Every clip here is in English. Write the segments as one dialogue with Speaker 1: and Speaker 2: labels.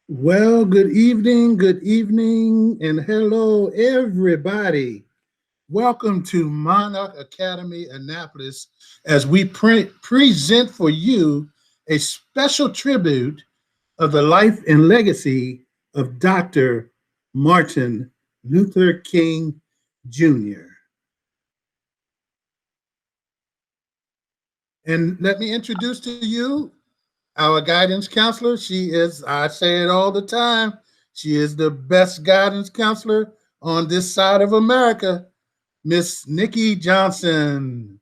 Speaker 1: Well, good evening, and hello, everybody. Welcome to Monarch Academy Annapolis as we present for you a special tribute of the life and legacy of Dr. Martin Luther King Jr. And let me introduce to you our guidance counselor. She is, I say it all the time, she is the best guidance counselor on this side of America, Miss Nikki Johnson.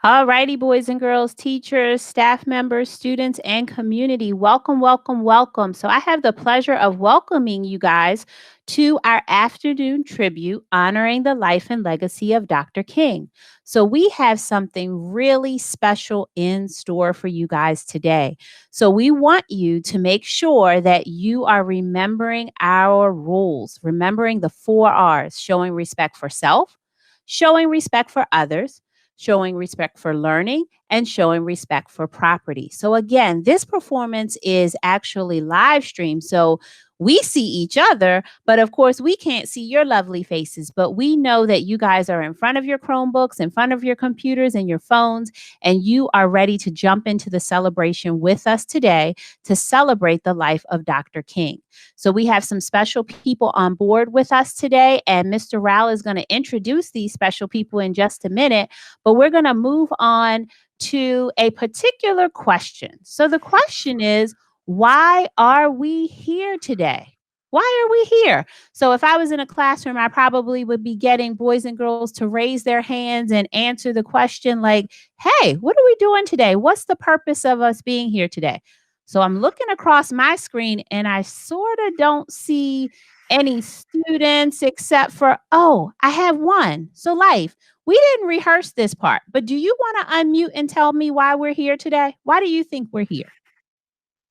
Speaker 2: All righty, boys and girls, teachers, staff members, students, and community. Welcome, welcome, welcome. So, I have the pleasure of welcoming you guys to our afternoon tribute honoring the life and legacy of Dr. King. So, we have something really special in store for you guys today. So, we want you to make sure that you are remembering our rules, remembering the 4 R's: showing respect for self, showing respect for others, showing respect for learning, and showing respect for property. So, again, this performance is actually live streamed. So, we see each other, but of course, we can't see your lovely faces. But we know that you guys are in front of your Chromebooks, in front of your computers and your phones, and you are ready to jump into the celebration with us today to celebrate the life of Dr. King. So, we have some special people on board with us today, and Mr. Rowell is going to introduce these special people in just a minute. But we're going to move on to a particular question. So the question is, why are we here today? Why are we here? So if I was in a classroom, I probably would be getting boys and girls to raise their hands and answer the question like, hey, what are we doing today? What's the purpose of us being here today? So I'm looking across my screen and I sort of don't see any students except for, oh, I have one. So, Life, we didn't rehearse this part, but do you want to unmute and tell me why we're here today? Why do you think we're here?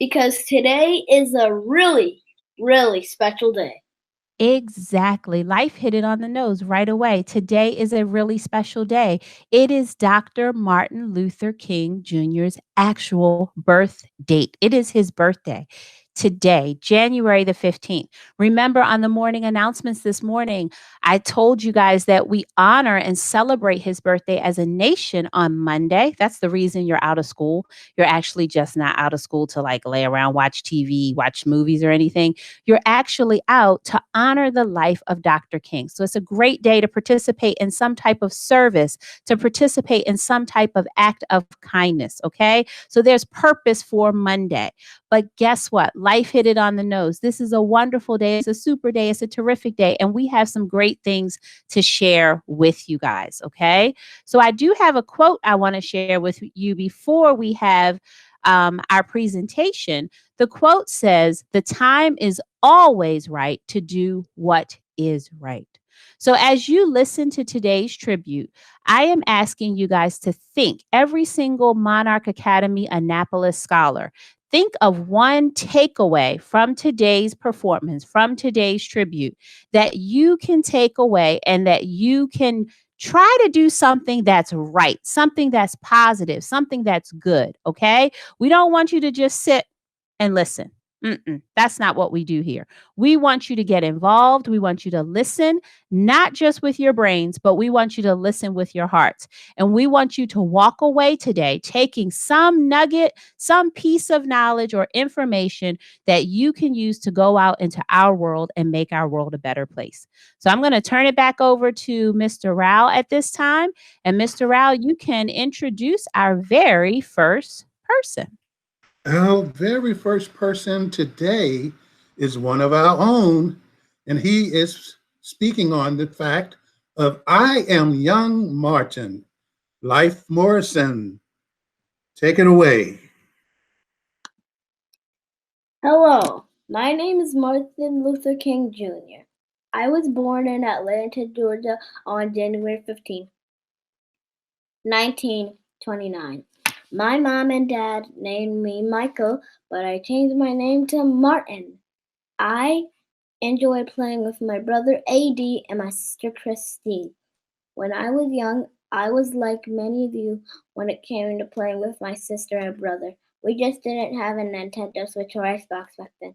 Speaker 3: Because today is a really, really special day.
Speaker 2: Exactly. Life hit it on the nose right away. Today is a really special day. It is Dr. Martin Luther King Jr.'s actual birth date. It is his birthday today, January the 15th. Remember, on the morning announcements this morning, I told you guys that we honor and celebrate his birthday as a nation on Monday. That's the reason you're out of school. You're actually just not out of school to like lay around, watch TV, watch movies, or anything. You're actually out to honor the life of Dr. King. So it's a great day to participate in some type of service, to participate in some type of act of kindness. Okay. So there's purpose for Monday. But guess what? Life hit it on the nose. This is a wonderful day. It's a super day. It's a terrific day. And we have some great things to share with you guys. Okay. So I do have a quote I want to share with you before we have our presentation. The quote says, "The time is always right to do what is right." So, as you listen to today's tribute, I am asking you guys to think, every single Monarch Academy Annapolis scholar, think of one takeaway from today's performance, from today's tribute, that you can take away and that you can try to do something that's right, something that's positive, something that's good. Okay. We don't want you to just sit and listen. That's not what we do here. We want you to get involved. We want you to listen, not just with your brains, but we want you to listen with your hearts. And we want you to walk away today taking some nugget, some piece of knowledge or information that you can use to go out into our world and make our world a better place. So I'm going to turn it back over to Mr. Rowell at this time. And Mr. Rowell, you can introduce our very first person.
Speaker 1: Our very first person today is one of our own, and he is speaking on the fact of I am young Martin. Life Morrison, take it away.
Speaker 3: Hello, my name is Martin Luther King Jr. I was born in Atlanta, Georgia on January 15th, 1929. My mom and dad named me Michael, but I changed my name to Martin. I enjoy playing with my brother AD and my sister Christine. When I was young, I was like many of you when it came to playing with my sister and brother. We just didn't have a Nintendo Switch or Xbox back then.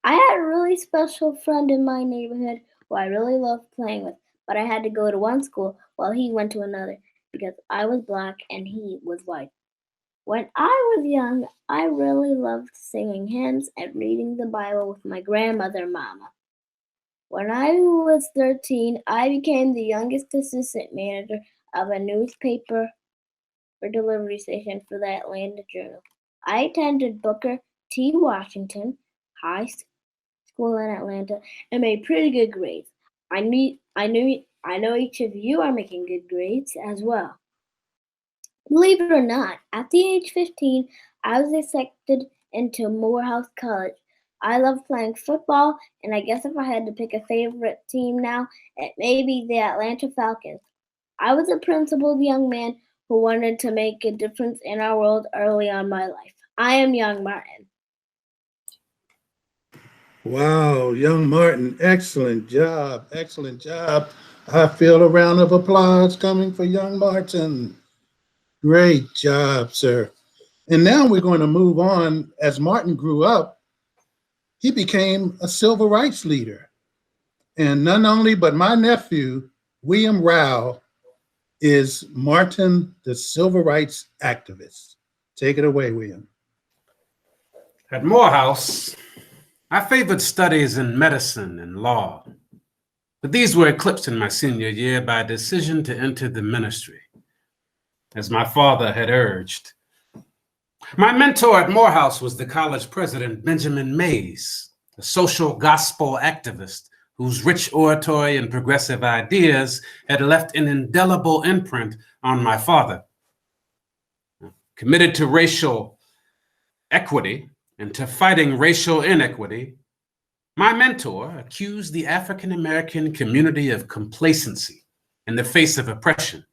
Speaker 3: I had a really special friend in my neighborhood who I really loved playing with, but I had to go to one school while he went to another because I was black and he was white. When I was young, I really loved singing hymns and reading the Bible with my grandmother, Mama. When I was 13, I became the youngest assistant manager of a newspaper or delivery station for the Atlanta Journal. I attended Booker T. Washington High School in Atlanta and made pretty good grades. I know each of you are making good grades as well. Believe it or not, at the age 15, I was accepted into Morehouse College. I love playing football, and I guess if I had to pick a favorite team now, it may be the Atlanta Falcons. I was a principled young man who wanted to make a difference in our world early on in my life. I am young Martin.
Speaker 1: Wow, young Martin, excellent job, excellent job. I feel a round of applause coming for young Martin. Great job, sir. And now we're going to move on. As Martin grew up, he became a civil rights leader. And none only, but my nephew, William Rowel, is Martin, the civil rights activist. Take it away, William.
Speaker 4: At Morehouse, I favored studies in medicine and law, but these were eclipsed in my senior year by a decision to enter the ministry, as my father had urged. My mentor at Morehouse was the college president, Benjamin Mays, a social gospel activist whose rich oratory and progressive ideas had left an indelible imprint on my father. Committed to racial equity and to fighting racial inequity, my mentor accused the African American community of complacency in the face of oppression,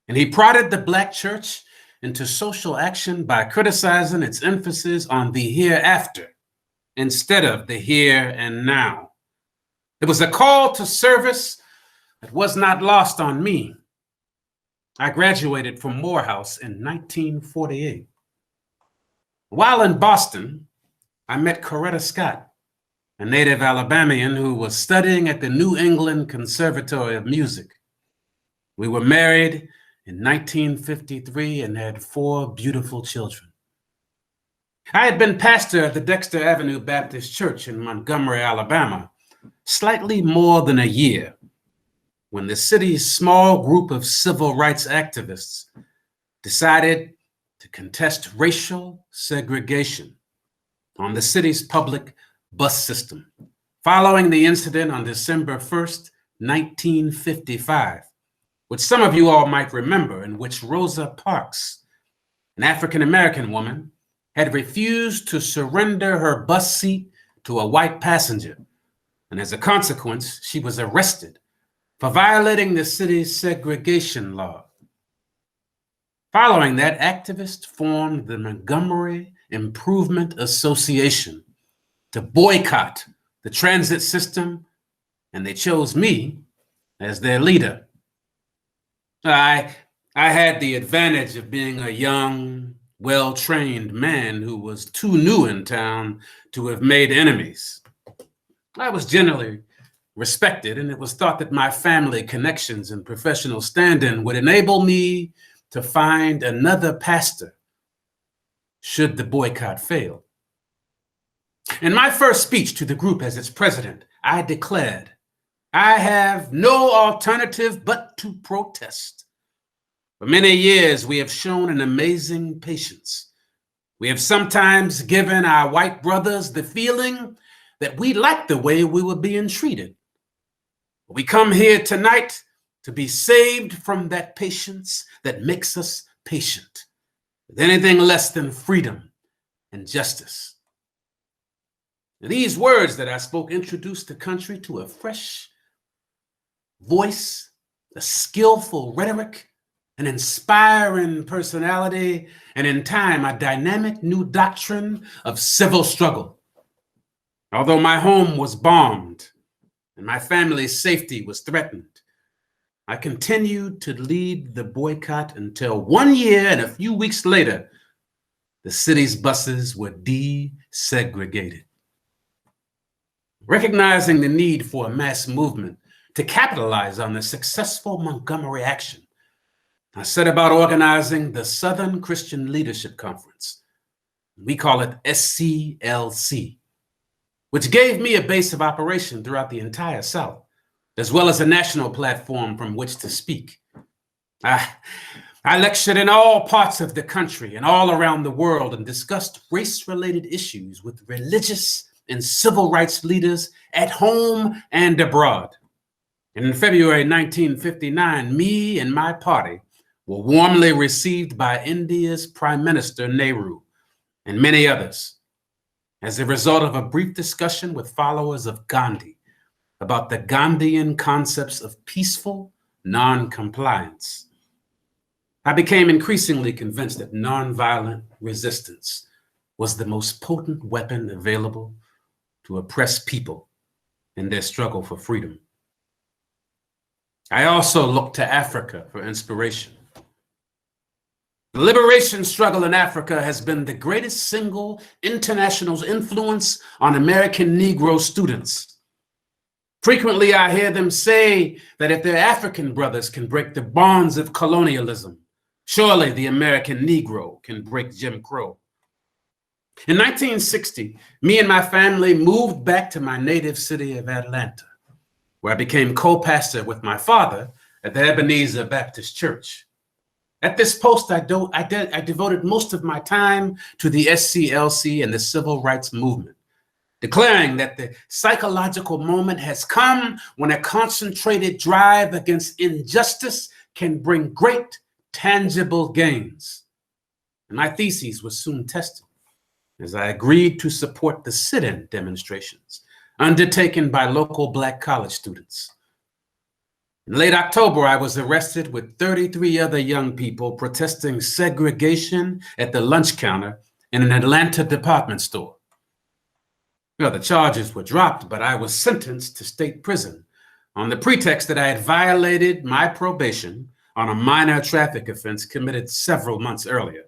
Speaker 4: and he prodded the Black church into social action by criticizing its emphasis on the hereafter instead of the here and now. It was a call to service that was not lost on me. I graduated from Morehouse in 1948. While in Boston, I met Coretta Scott, a native Alabamian who was studying at the New England Conservatory of Music. We were married in 1953 and had 4 beautiful children. I had been pastor at the Dexter Avenue Baptist Church in Montgomery, Alabama, slightly more than a year when the city's small group of civil rights activists decided to contest racial segregation on the city's public bus system, following the incident on December 1st, 1955, which some of you all might remember, in which Rosa Parks, an African-American woman, had refused to surrender her bus seat to a white passenger. And as a consequence, she was arrested for violating the city's segregation law. Following that, activists formed the Montgomery Improvement Association to boycott the transit system, and they chose me as their leader. I had the advantage of being a young, well-trained man who was too new in town to have made enemies. I was generally respected, and it was thought that my family connections and professional standing would enable me to find another pastor should the boycott fail. In my first speech to the group as its president, I declared, I have no alternative but to protest. For many years, we have shown an amazing patience. We have sometimes given our white brothers the feeling that we liked the way we were being treated. We come here tonight to be saved from that patience that makes us patient with anything less than freedom and justice. And these words that I spoke introduced the country to a fresh voice, a skillful rhetoric, an inspiring personality, and in time, a dynamic new doctrine of civil struggle. Although my home was bombed and my family's safety was threatened, I continued to lead the boycott until 1 year and a few weeks later, the city's buses were desegregated. Recognizing the need for a mass movement to capitalize on the successful Montgomery action, I set about organizing the Southern Christian Leadership Conference. We call it SCLC, which gave me a base of operation throughout the entire South, as well as a national platform from which to speak. I lectured in all parts of the country and all around the world and discussed race-related issues with religious and civil rights leaders at home and abroad. And in February 1959, me and my party were warmly received by India's Prime Minister Nehru and many others as a result of a brief discussion with followers of Gandhi about the Gandhian concepts of peaceful non-compliance. I became increasingly convinced that nonviolent resistance was the most potent weapon available to oppress people in their struggle for freedom. I also looked to Africa for inspiration. The liberation struggle in Africa has been the greatest single international influence on American Negro students. Frequently, I hear them say that if their African brothers can break the bonds of colonialism, surely the American Negro can break Jim Crow. In 1960, me and my family moved back to my native city of Atlanta, where I became co-pastor with my father at the Ebenezer Baptist Church. At this post, I devoted most of my time to the SCLC and the civil rights movement, declaring that the psychological moment has come when a concentrated drive against injustice can bring great tangible gains. And my theses were soon tested as I agreed to support the sit-in demonstrations undertaken by local Black college students. In late October, I was arrested with 33 other young people protesting segregation at the lunch counter in an Atlanta department store. Well, the charges were dropped, but I was sentenced to state prison on the pretext that I had violated my probation on a minor traffic offense committed several months earlier.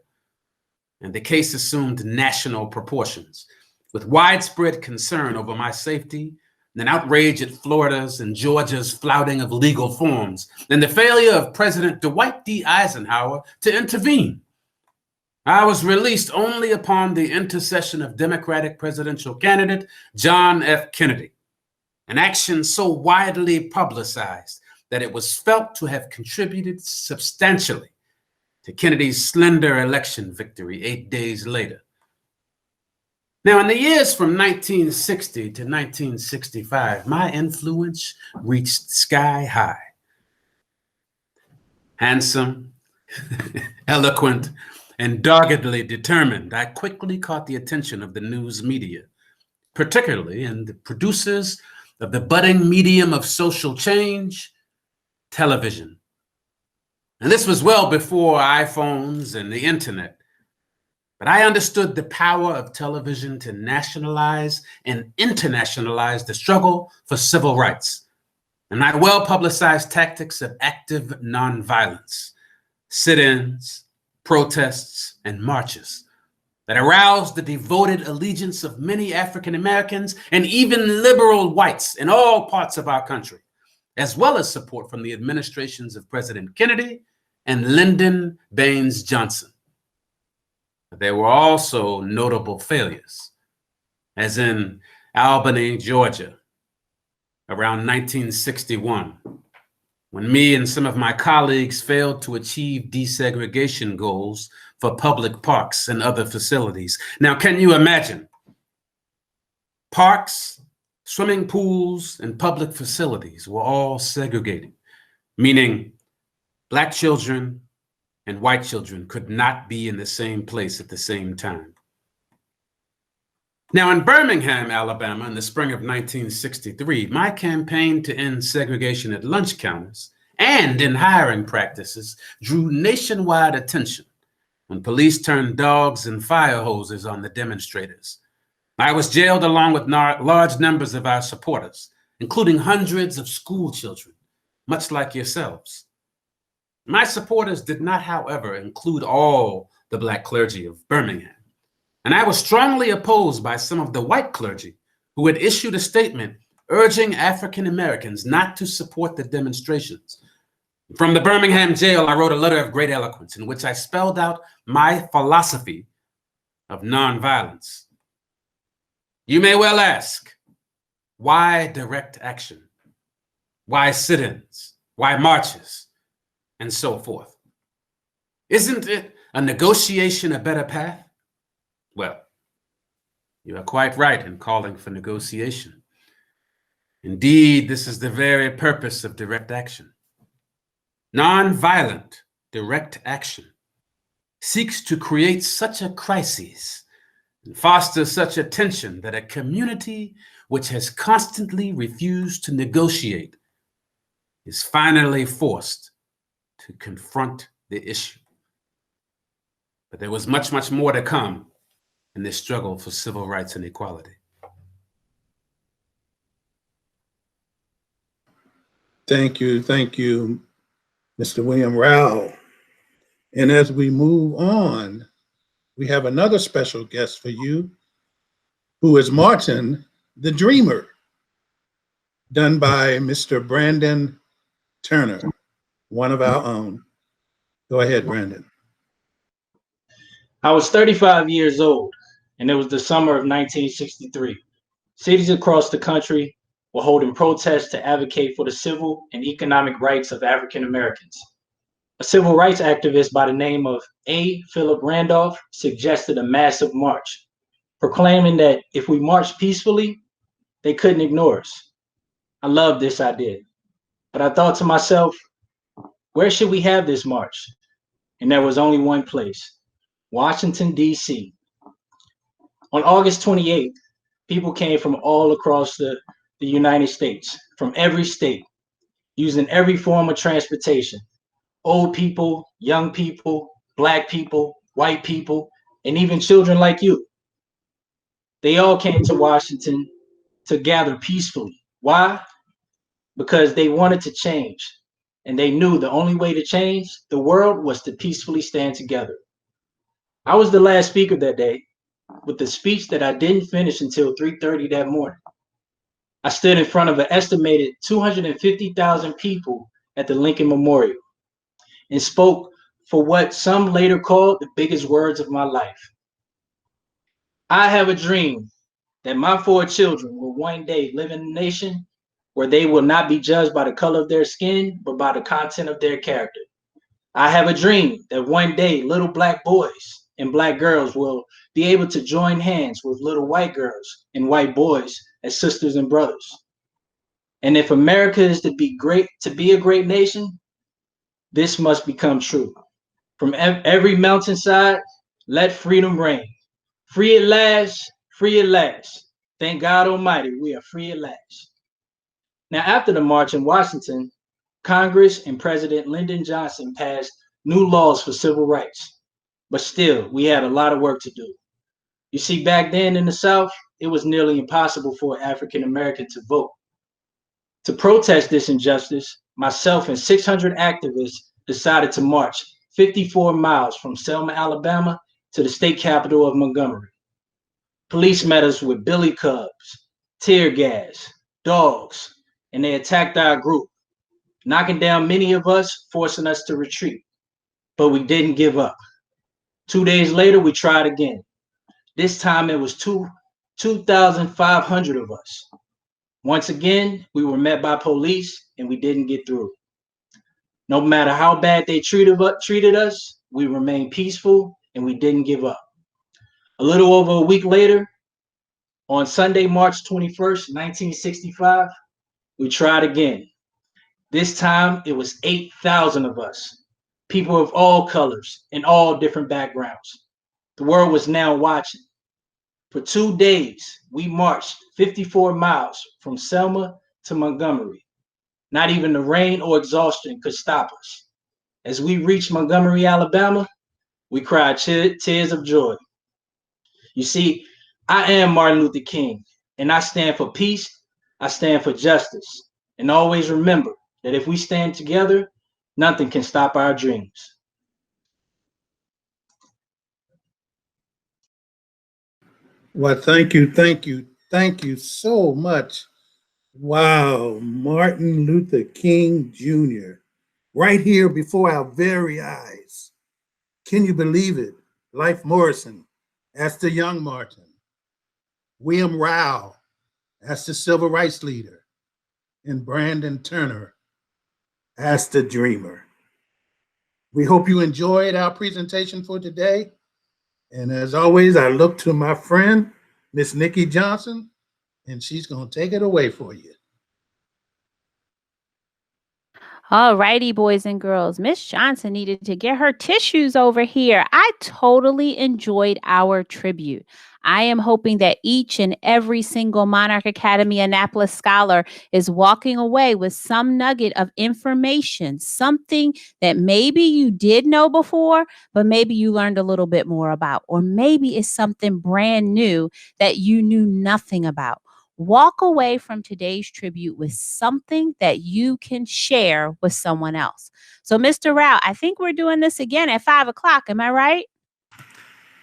Speaker 4: And the case assumed national proportions, with widespread concern over my safety, and outrage at Florida's and Georgia's flouting of legal forms, and the failure of President Dwight D. Eisenhower to intervene. I was released only upon the intercession of Democratic presidential candidate John F. Kennedy, an action so widely publicized that it was felt to have contributed substantially to Kennedy's slender election victory 8 days later. Now, in the years from 1960 to 1965, my influence reached sky high. Handsome, eloquent, and doggedly determined, I quickly caught the attention of the news media, particularly in the producers of the budding medium of social change, television. And this was well before iPhones and the internet. But I understood the power of television to nationalize and internationalize the struggle for civil rights, and my well-publicized tactics of active nonviolence, sit-ins, protests, and marches that aroused the devoted allegiance of many African Americans and even liberal whites in all parts of our country, as well as support from the administrations of President Kennedy and Lyndon Baines Johnson. There were also notable failures, as in Albany, Georgia, around 1961, when me and some of my colleagues failed to achieve desegregation goals for public parks and other facilities. Now, can you imagine? Parks, swimming pools, and public facilities were all segregated, meaning Black children and white children could not be in the same place at the same time. Now, in Birmingham, Alabama, in the spring of 1963, my campaign to end segregation at lunch counters and in hiring practices drew nationwide attention when police turned dogs and fire hoses on the demonstrators. I was jailed along with large numbers of our supporters, including hundreds of school children, much like yourselves. My supporters did not, however, include all the Black clergy of Birmingham, and I was strongly opposed by some of the white clergy who had issued a statement urging African Americans not to support the demonstrations. From the Birmingham jail, I wrote a letter of great eloquence in which I spelled out my philosophy of nonviolence. You may well ask, why direct action? Why sit-ins? Why marches? And so forth. Isn't it a negotiation a better path? Well, you are quite right in calling for negotiation. Indeed, this is the very purpose of direct action. Nonviolent direct action seeks to create such a crisis and foster such a tension that a community which has constantly refused to negotiate is finally forced to confront the issue. But there was much, much more to come in this struggle for civil rights and equality.
Speaker 1: Thank you, Mr. William Rowel. And as we move on, we have another special guest for you, who is Martin the Dreamer, done by Mr. Brandon Turner, one of our own. Go ahead, Brandon.
Speaker 5: I was 35 years old, and it was the summer of 1963. Cities across the country were holding protests to advocate for the civil and economic rights of African Americans. A civil rights activist by the name of A. Philip Randolph suggested a massive march, proclaiming that if we marched peacefully, they couldn't ignore us. I loved this idea, but I thought to myself, where should we have this march? And there was only one place, Washington, D.C. On August 28th, people came from all across the United States, from every state, using every form of transportation. Old people, young people, Black people, white people, and even children like you. They all came to Washington to gather peacefully. Why? Because they wanted to change, and they knew the only way to change the world was to peacefully stand together. I was the last speaker that day, with the speech that I didn't finish until 3:30 that morning. I stood in front of an estimated 250,000 people at the Lincoln Memorial and spoke for what some later called the biggest words of my life. I have a dream that my 4 children will one day live in a nation where they will not be judged by the color of their skin, but by the content of their character. I have a dream that one day little Black boys and Black girls will be able to join hands with little white girls and white boys as sisters and brothers. And if America is to be a great nation, this must become true. From every mountainside, let freedom reign. Free at last, free at last. Thank God Almighty, we are free at last. Now, after the march in Washington, Congress and President Lyndon Johnson passed new laws for civil rights. But still, we had a lot of work to do. You see, back then in the South, it was nearly impossible for an African American to vote. To protest this injustice, myself and 600 activists decided to march 54 miles from Selma, Alabama to the state capital of Montgomery. Police met us with billy clubs, tear gas, dogs, and they attacked our group, knocking down many of us, forcing us to retreat. But we didn't give up. 2 days later, we tried again. This time it was 2,500 of us. Once again, we were met by police and we didn't get through. No matter how bad they treated us, we remained peaceful and we didn't give up. A little over a week later, on Sunday, March 21st, 1965, we tried again. This time it was 8,000 of us, people of all colors and all different backgrounds. The world was now watching. For 2 days, we marched 54 miles from Selma to Montgomery. Not even the rain or exhaustion could stop us. As we reached Montgomery, Alabama, we cried tears of joy. You see, I am Martin Luther King, and I stand for peace, I stand for justice. And always remember that if we stand together, nothing can stop our dreams.
Speaker 1: Well, thank you Thank you so much. Wow, Martin Luther King Jr., right here before our very eyes. Can you believe it? Life Morrison, that's the young Martin. William Rowell, that's the civil rights leader. And Brandon Turner, that's the dreamer. We hope you enjoyed our presentation for today. And as always, I look to my friend, Miss Nikki Johnson, and she's going to take it away for you.
Speaker 2: All righty, boys and girls. Miss Johnson needed to get her tissues over here. I totally enjoyed our tribute. I am hoping that each and every single Monarch Academy Annapolis scholar is walking away with some nugget of information, something that maybe you did know before, but maybe you learned a little bit more about, or maybe it's something brand new that you knew nothing about. Walk away from today's tribute with something that you can share with someone else. So, Mr. Rao, I think we're doing this again at 5 o'clock. Am I right?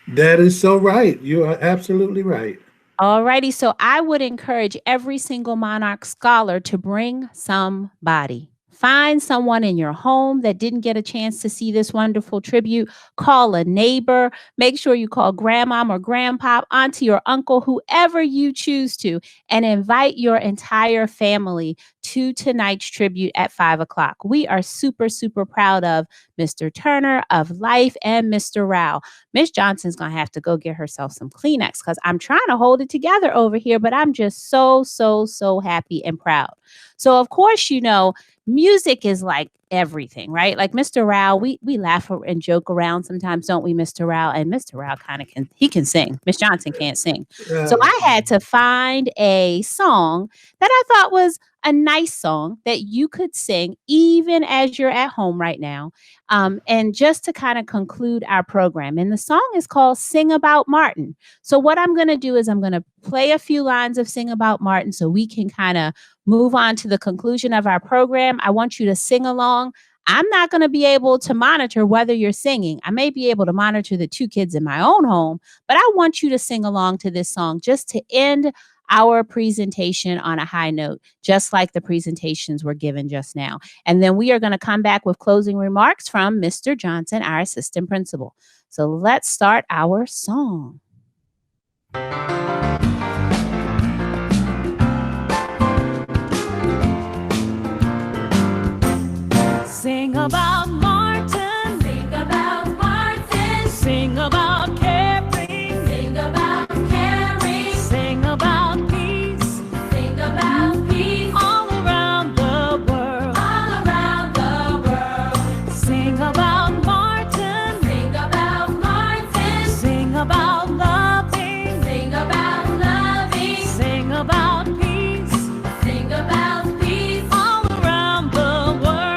Speaker 1: That is so right. You are absolutely right.
Speaker 2: All righty. So I would encourage every single Monarch scholar to bring somebody. Find someone in your home that didn't get a chance to see this wonderful tribute. Call a neighbor. Make sure you call grandmom or grandpop, auntie or uncle, whoever you choose to, and invite your entire family to tonight's tribute at 5 o'clock. We are super, super proud of Mr. Turner, of Life, and Mr. Rao. Miss Johnson's going to have to go get herself some Kleenex because I'm trying to hold it together over here, but I'm just so, so, so happy and proud. So, of course, you know, music is like everything, right? Like Mr. Rao, we laugh and joke around sometimes, don't we, Mr. Rao? And Mr. Rao kind of he can sing. Miss Johnson can't sing. So I had to find a song that I thought was a nice song that you could sing even as you're at home right now. And just to kind of conclude our program. And the song is called Sing About Martin. So what I'm going to do is I'm going to play a few lines of Sing About Martin so we can kind of move on to the conclusion of our program. I want you to sing along. I'm not going to be able to monitor whether you're singing. I may be able to monitor the two kids in my own home, but I want you to sing along to this song just to end our presentation on a high note, just like the presentations were given just now. And then we are going to come back with closing remarks from Mr. Johnson, our assistant principal. So let's start our song. Sing about Martin. Sing about Martin. Sing about caring. Sing about caring. Sing about peace. Sing about peace. All around the world. All around the world. Sing about Martin. Sing about Martin. Sing about loving. Sing about loving. Sing about peace. Sing about peace. All around the world.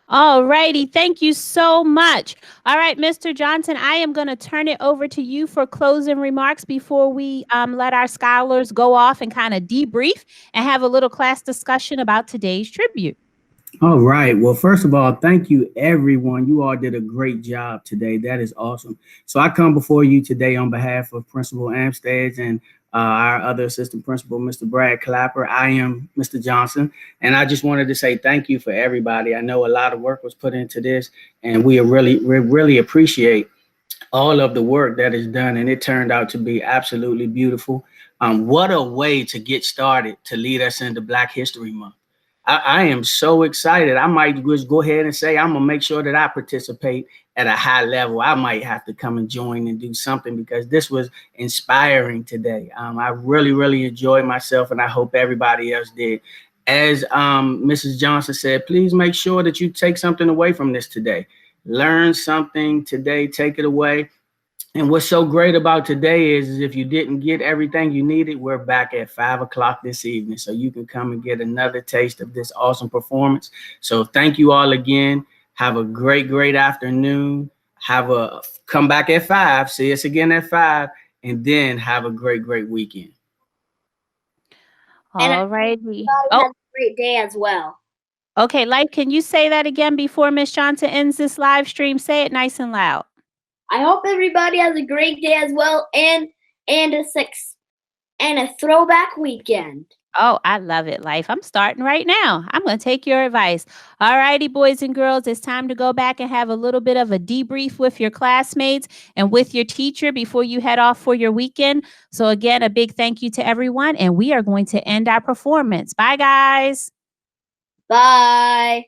Speaker 2: All righty. Thank you so much. All right, Mr. Johnson, I am going to turn it over to you for closing remarks before we let our scholars go off and kind of debrief and have a little class discussion about today's tribute.
Speaker 6: All right. Well, first of all, thank you, everyone. You all did a great job today. That is awesome. So I come before you today on behalf of Principal Amsteds and our other assistant principal, Mr. Brad Clapper. I am Mr. Johnson, and I just wanted to say thank you for everybody. I know a lot of work was put into this, and we really appreciate all of the work that is done, and it turned out to be absolutely beautiful. What a way to get started to lead us into Black History Month. I am so excited. I might just go ahead and say I'm gonna make sure that I participate at a high level. I might have to come and join and do something because this was inspiring today. I really, really enjoyed myself, and I hope everybody else did. As Mrs. Johnson said, please make sure that you take something away from this today. Learn something today, take it away. And what's so great about today is if you didn't get everything you needed, we're back at 5 o'clock this evening. So you can come and get another taste of this awesome performance. So thank you all again. Have a great, great afternoon. Come back at 5. See us again at 5. And then have a great, great weekend.
Speaker 2: All righty.
Speaker 3: Have a great day as well.
Speaker 2: Okay, Life, can you say that again before Miss Johnson ends this live stream? Say it nice and loud.
Speaker 3: I hope everybody has a great day as well, and a throwback weekend.
Speaker 2: Oh, I love it, Life. I'm starting right now. I'm going to take your advice. All righty, boys and girls, it's time to go back and have a little bit of a debrief with your classmates and with your teacher before you head off for your weekend. So again, a big thank you to everyone, and we are going to end our performance. Bye, guys.
Speaker 3: Bye.